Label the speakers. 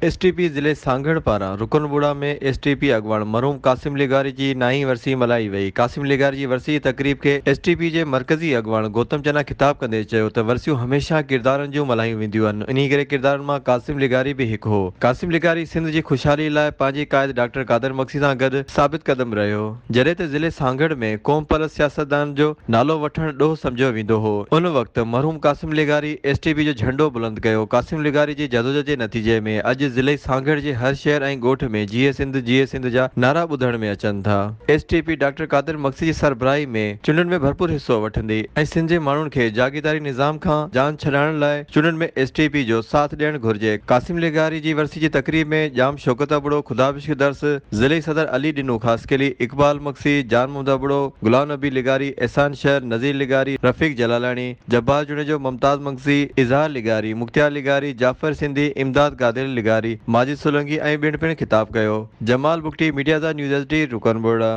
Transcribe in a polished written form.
Speaker 1: STP ज़िले सांगड़ पारां रुकनबुड़ा में एसटीपी अॻवान मरहूम क़ासिम लिगारी जी नाहीं वरसी मल्हाई वई। क़ासिम लिगारी जी वरसी जी तक़रीब खे एसटीपी जे मरकज़ी अॻवान गौतम चन्ना ख़िताब कंदे चयो त वरसियूं हमेशह किरदारनि जूं मल्हायूं वेंदियूं आहिनि। इन्ही करे किरदारनि मां क़ासिम लिगारी बि हिकु हो। क़ासिम लिगारी सिंध जी ख़ुशहाली लाइ पंहिंजे क़ाइद डॉक्टर कादर मक्सी सां गॾु साबित क़दम रहियो। जॾहिं त ज़िले सांगड़ में क़ौम परस्त सियासतदान जो नालो वठणु ॾोह सम्झियो वेंदो हो। उन वक़्तु मरहूम क़ासिम लिगारी एसटीपी जो झंडो बुलंद कयो। क़ासिम लिगारी जी जदोजहद जे नतीजे में अॼु ज़िले सांगड़ जे हर शहर ऐं ॻोठ में जीए सिंध जा नारा ॿुधण में अचनि था। एसटीपी डॉक्टर कादिर मक्सी जी सरबराही में चूंडनि में भरपूर हिस्सो वठंदी ऐं सिंध जे माण्हुनि खे जागीदारी निज़ाम खां जान छॾाइण लाइ चूंडनि में एसटीपी जो साथ ॾियणु घुर्जे। क़ासिम लिगारी जी वरसी जी तक़रीब में जाम शौकत बुड़ो, खुदाबिश्क दर्स, ज़िले सदर अली ॾिनू ख़ासकेली, इकबाल मक्सी, जान मुहम्मद बुड़ो, गुलाम नबी लिगारी, एहसान शहर, नज़ीर लिगारी, रफ़ीक जलालानी, जब्बार जुनेजो, मुमताज़ मक्सी, इज़हार लिगारी, मुख्तियार लिगारी, जाफ़र सिंधी, इमदाद कादिर लिगारी, माजिद सोलंकी ऐं ॿियनि पिणु ख़िताब कयो। जमाल बुगटी, मीडिया ज़ा न्यूज़ एसडी रुकनबोड़ा।